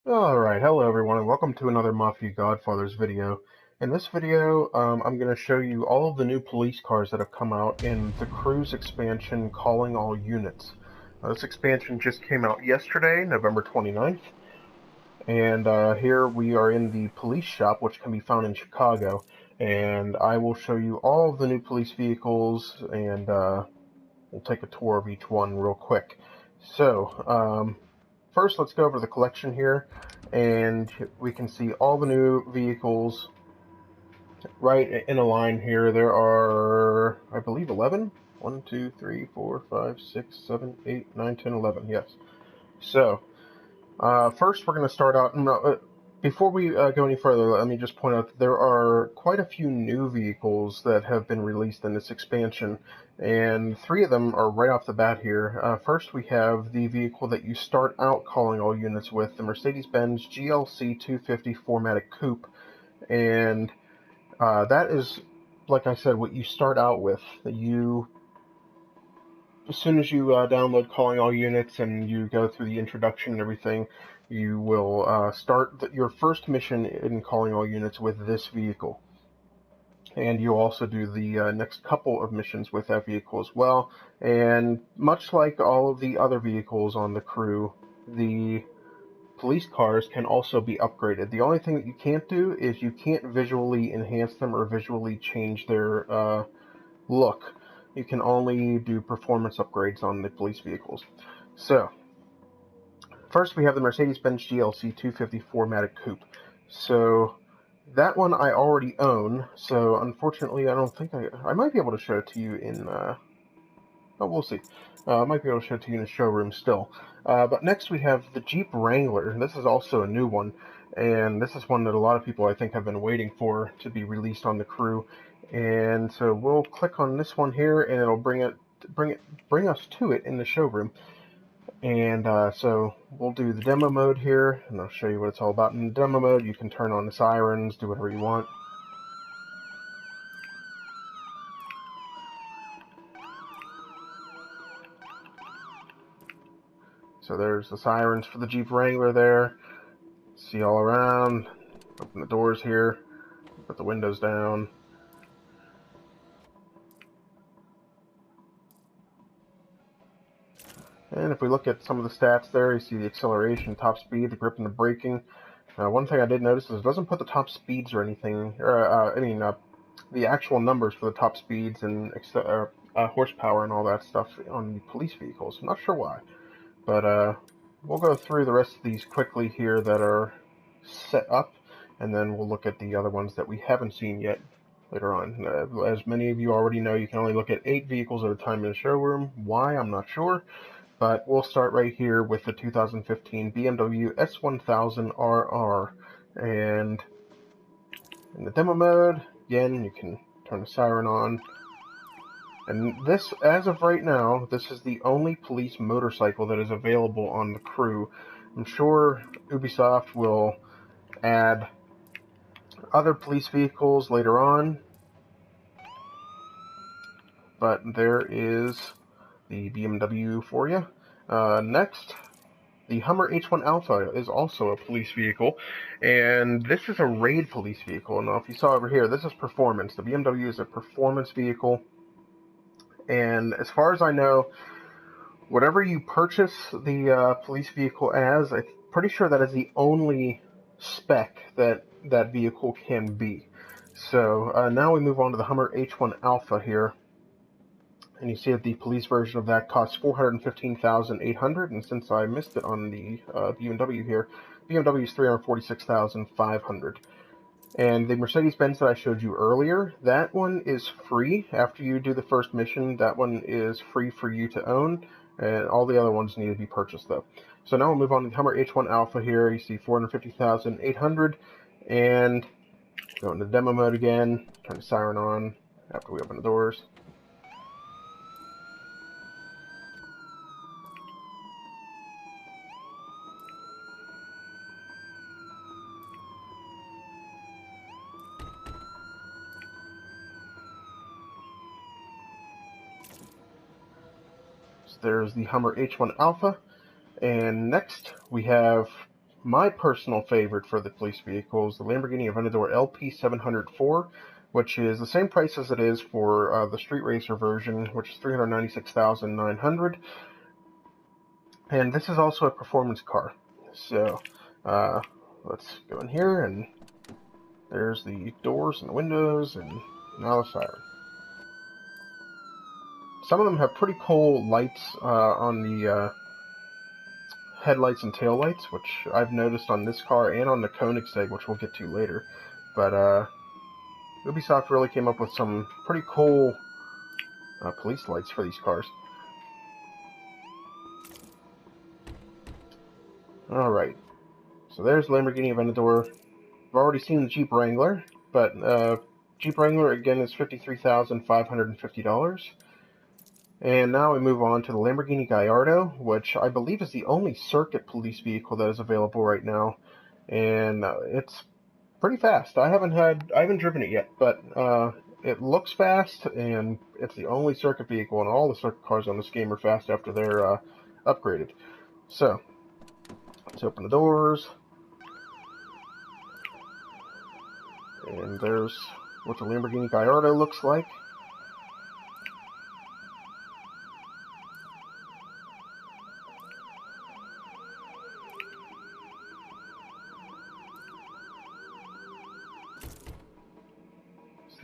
Alright, hello everyone, and welcome to another Mafia Godfathers video. In this video, I'm going to show you all of the new police cars that have come out in the Cruise expansion Calling All Units. This expansion just came out yesterday, November 29th, and here we are in the police shop, which can be found in Chicago, and I will show you all of the new police vehicles, and we'll take a tour of each one real quick. So, first, let's go over the collection here, and we can see all the new vehicles right in a line here. There are, I believe, 11? 1, 2, 3, 4, 5, 6, 7, 8, 9, 10, 11, yes. So, first we're going to start out, before we go any further, let me just point out that there are quite a few new vehicles that have been released in this expansion, and 3 of them are right off the bat here. First, we have the vehicle that you start out calling all units with, the Mercedes-Benz GLC 250 4MATIC Coupe, and that is, like I said, what you start out with. As soon as you download Calling All Units and you go through the introduction and everything, you will start your first mission in Calling All Units with this vehicle. And you'll also do the next couple of missions with that vehicle as well. And much like all of the other vehicles on the crew, the police cars can also be upgraded. The only thing that you can't do is you can't visually enhance them or visually change their look. You can only do performance upgrades on the police vehicles. So, first we have the Mercedes-Benz GLC 250 4MATIC Coupe. So, that one I already own, so unfortunately I don't think I might be able to show it to you in, oh, we'll see. I might be able to show it to you in the showroom still. But next we have the Jeep Wrangler. This is also a new one, and this is one that a lot of people I think have been waiting for to be released on the crew. And so we'll click on this one here, and it'll bring us to it in the showroom. And so we'll do the demo mode here, and I'll show you what it's all about. In the demo mode, you can turn on the sirens, do whatever you want. So there's the sirens for the Jeep Wrangler there. See all around. Open the doors here. Put the windows down. And if we look at some of the stats there, you see the acceleration, top speed, the grip, and the braking. One thing I did notice is it doesn't put the top speeds or anything, or the actual numbers for the top speeds and horsepower and all that stuff on the police vehicles. I'm not sure why, but we'll go through the rest of these quickly here that are set up, and then we'll look at the other ones that we haven't seen yet later on. As many of you already know, you can only look at 8 vehicles at a time in the showroom. Why? I'm not sure. But we'll start right here with the 2015 BMW S1000RR. And in the demo mode, again, you can turn the siren on. And this, as of right now, this is the only police motorcycle that is available on the crew. I'm sure Ubisoft will add other police vehicles later on. But there is the BMW for you. Next, the Hummer H1 Alpha is also a police vehicle, and this is a raid police vehicle. Now, if you saw over here, this is performance. The BMW is a performance vehicle, and as far as I know, whatever you purchase the police vehicle as, I'm pretty sure that is the only spec that that vehicle can be. So now we move on to the Hummer H1 Alpha here. And you see that the police version of that costs $415,800, and since I missed it on the BMW here, BMW is $346,500. And the Mercedes-Benz that I showed you earlier, that one is free after you do the first mission. That one is free for you to own, and all the other ones need to be purchased though. So now we'll move on to the Hummer H1 Alpha here. You see $450,800, and go into demo mode again. Turn the siren on after we open the doors. There's the Hummer H1 Alpha, and next we have my personal favorite for the police vehicle is the Lamborghini Aventador LP704, which is the same price as it is for the Street Racer version, which is $396,900. And this is also a performance car. So let's go in here, and there's the doors and the windows, and now the siren. Some of them have pretty cool lights on the headlights and taillights, which I've noticed on this car and on the Koenigsegg, which we'll get to later. But Ubisoft really came up with some pretty cool police lights for these cars. Alright, so there's Lamborghini Aventador. I've already seen the Jeep Wrangler, but Jeep Wrangler again is $53,550. And now we move on to the Lamborghini Gallardo, which I believe is the only circuit police vehicle that is available right now, and it's pretty fast. I haven't driven it yet, but it looks fast, and it's the only circuit vehicle, and all the circuit cars on this game are fast after they're upgraded. So let's open the doors, and there's what the Lamborghini Gallardo looks like.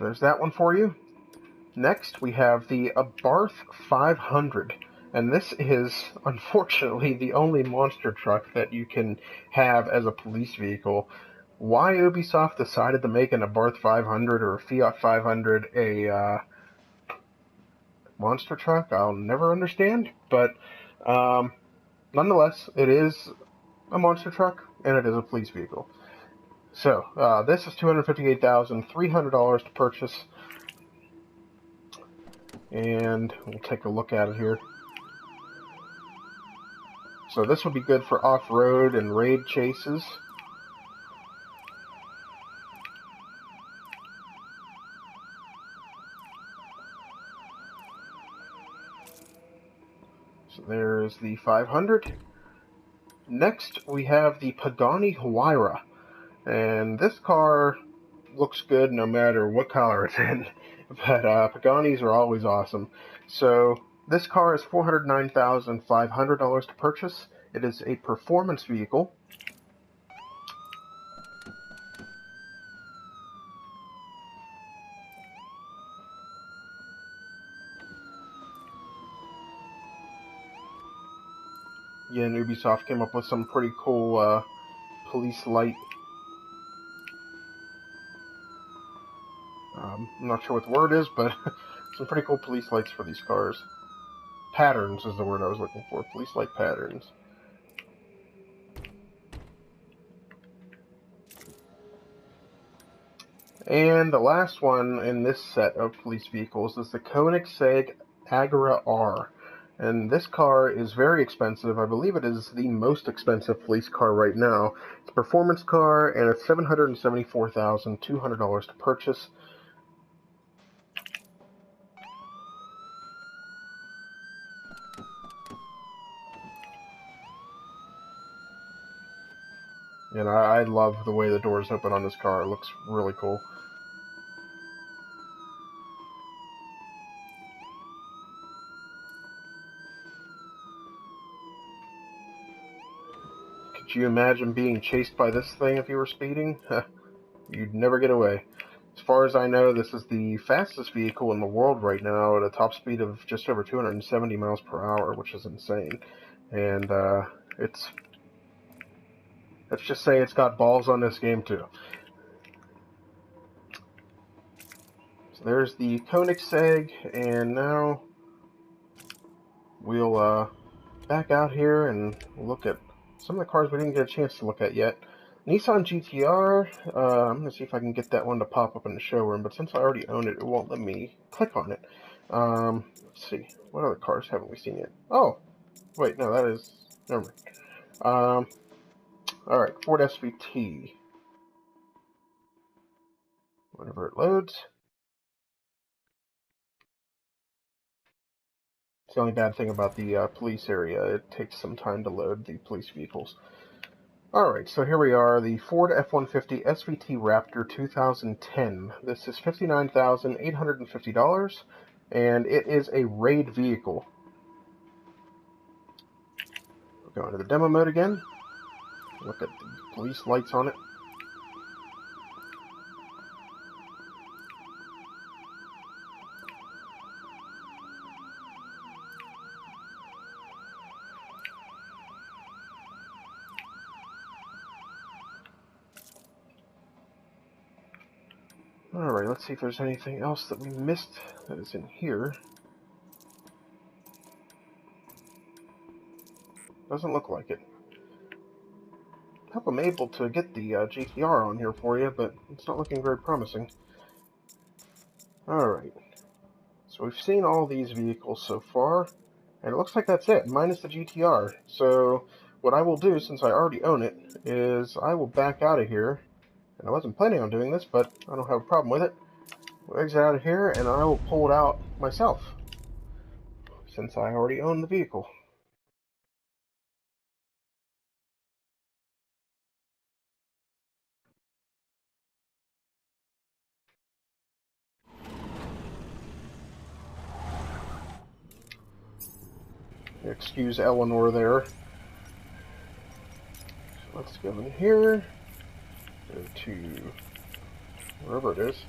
There's that one for you. Next, we have the Abarth 500. And this is, unfortunately, the only monster truck that you can have as a police vehicle. Why Ubisoft decided to make an Abarth 500 or a Fiat 500 a monster truck, I'll never understand. But nonetheless, it is a monster truck, and it is a police vehicle. So, this is $258,300 to purchase, and we'll take a look at it here. So this would be good for off-road and raid chases. So there's the 500. Next, we have the Pagani Huayra. And this car looks good no matter what color it's in, but Paganis are always awesome. So this car is $409,500 to purchase. It is a performance vehicle. Yeah, and Ubisoft came up with some pretty cool police light. I'm not sure what the word is, but some pretty cool police lights for these cars. Patterns is the word I was looking for. Police light patterns. And the last one in this set of police vehicles is the Koenigsegg Agera R. And this car is very expensive. I believe it is the most expensive police car right now. It's a performance car, and it's $774,200 to purchase. And I love the way the doors open on this car. It looks really cool. Could you imagine being chased by this thing if you were speeding? You'd never get away. As far as I know, this is the fastest vehicle in the world right now at a top speed of just over 270 miles per hour, which is insane. And let's just say it's got balls on this game too. So there's the Koenigsegg, and now we'll back out here and look at some of the cars we didn't get a chance to look at yet. Nissan GTR, I'm going to see if I can get that one to pop up in the showroom, but since I already own it, it won't let me click on it. Let's see, what other cars haven't we seen yet? Oh, wait, no, that is, never mind. Alright, Ford SVT. Whenever it loads. It's the only bad thing about the police area. It takes some time to load the police vehicles. Alright, so here we are, the Ford F-150 SVT Raptor 2010. This is $59,850, and it is a raid vehicle. We'll go into the demo mode again. Look at the police lights on it. Alright, let's see if there's anything else that we missed that is in here. Doesn't look like it. I hope I'm able to get the GTR on here for you, but it's not looking very promising. Alright, so we've seen all these vehicles so far, and it looks like that's it, minus the GTR. So what I will do, since I already own it, is I will back out of here. And I wasn't planning on doing this, but I don't have a problem with it. We'll exit out of here, and I will pull it out myself, since I already own the vehicle. Excuse Eleanor there. So let's go in here, go to wherever it is,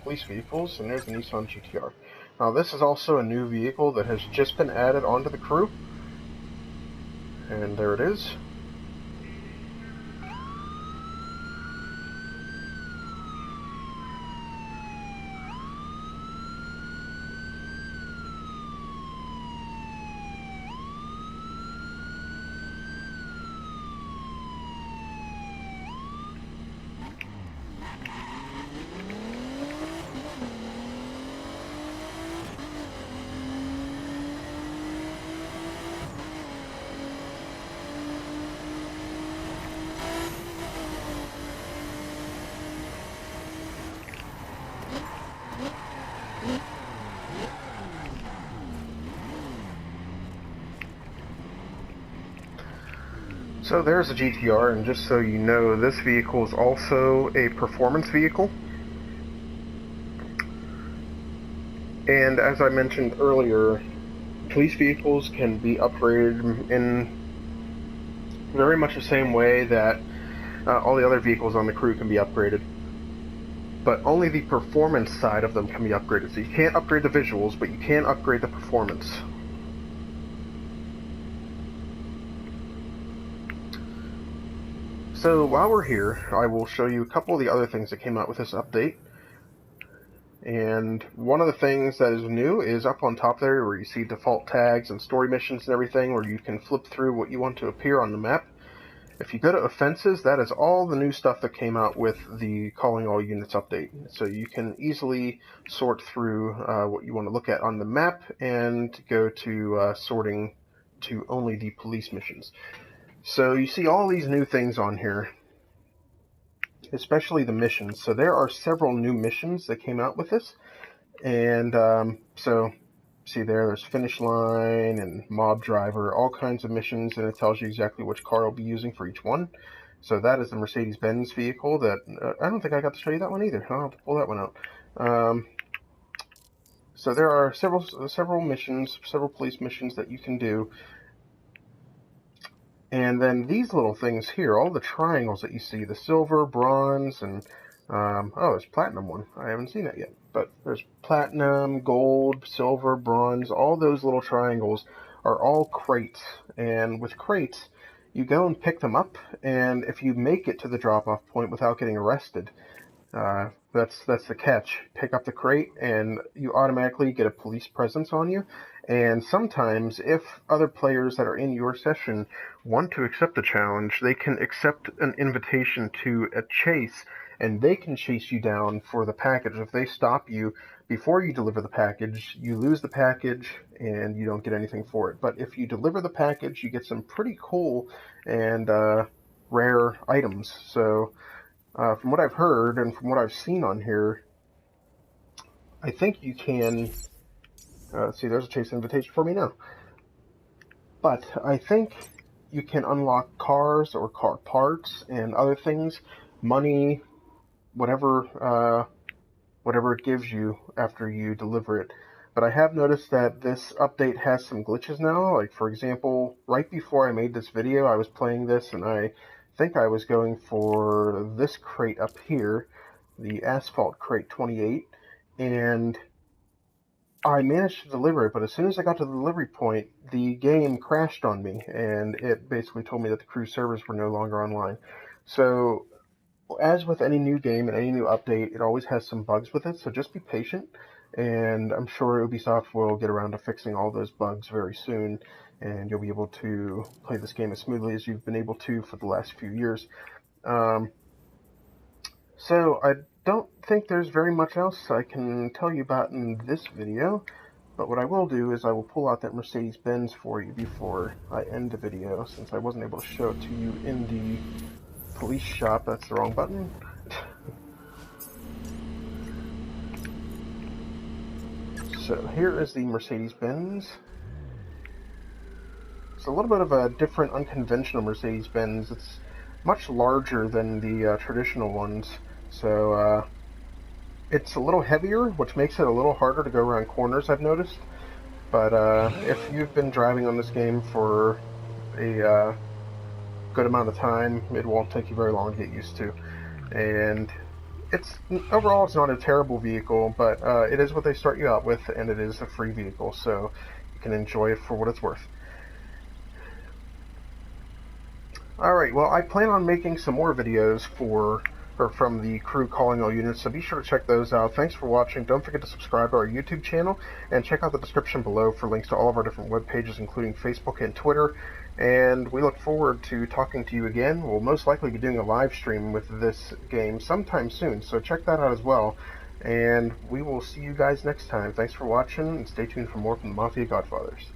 police vehicles, and there's the Nissan GTR. Now this is also a new vehicle that has just been added onto the crew, and there it is. So there's the GTR, and just so you know, this vehicle is also a performance vehicle. And as I mentioned earlier, police vehicles can be upgraded in very much the same way that all the other vehicles on the crew can be upgraded. But only the performance side of them can be upgraded. So you can't upgrade the visuals, but you can upgrade the performance. So while we're here, I will show you a couple of the other things that came out with this update. And one of the things that is new is up on top there where you see default tags and story missions and everything, where you can flip through what you want to appear on the map. If you go to offenses, that is all the new stuff that came out with the Calling All Units update. So you can easily sort through what you want to look at on the map and go to sorting to only the police missions. So you see all these new things on here, especially the missions. So there are several new missions that came out with this. And so see there's Finish Line and Mob Driver, all kinds of missions, and it tells you exactly which car I'll be using for each one. So that is the Mercedes-Benz vehicle that, I don't think I got to show you that one either. I'll have to pull that one out. So there are several missions, several police missions that you can do. And then these little things here, all the triangles that you see, the silver, bronze, and, oh, there's platinum one. I haven't seen that yet. But there's platinum, gold, silver, bronze, all those little triangles are all crates. And with crates, you go and pick them up, and if you make it to the drop-off point without getting arrested, that's the catch. Pick up the crate, and you automatically get a police presence on you. And sometimes, if other players that are in your session want to accept the challenge, they can accept an invitation to a chase, and they can chase you down for the package. If they stop you before you deliver the package, you lose the package, and you don't get anything for it. But if you deliver the package, you get some pretty cool and rare items. So from what I've heard and from what I've seen on here, I think you can... see, there's a chase invitation for me now. But I think you can unlock cars or car parts and other things, money, whatever it gives you after you deliver it. But I have noticed that this update has some glitches now. Like, for example, right before I made this video, I was playing this, and I think I was going for this crate up here, the Asphalt Crate 28, and I managed to deliver it, but as soon as I got to the delivery point, the game crashed on me, and it basically told me that the crew servers were no longer online. So, as with any new game and any new update, it always has some bugs with it, so just be patient, and I'm sure Ubisoft will get around to fixing all those bugs very soon, and you'll be able to play this game as smoothly as you've been able to for the last few years. So I don't think there's very much else I can tell you about in this video, but what I will do is I will pull out that Mercedes-Benz for you before I end the video, since I wasn't able to show it to you in the police shop. That's the wrong button. So here is the Mercedes-Benz. It's a little bit of a different, unconventional Mercedes-Benz. It's much larger than the traditional ones, so it's a little heavier, which makes it a little harder to go around corners, I've noticed. But if you've been driving on this game for a good amount of time, it won't take you very long to get used to. And overall, it's not a terrible vehicle, but it is what they start you out with, and it is a free vehicle, so you can enjoy it for what it's worth. Alright, well, I plan on making some more videos from the crew calling all units, so be sure to check those out. Thanks for watching. Don't forget to subscribe to our YouTube channel, and check out the description below for links to all of our different web pages, including Facebook and Twitter. And we look forward to talking to you again. We'll most likely be doing a live stream with this game sometime soon, so check that out as well. And we will see you guys next time. Thanks for watching, and stay tuned for more from the Mafia Godfathers.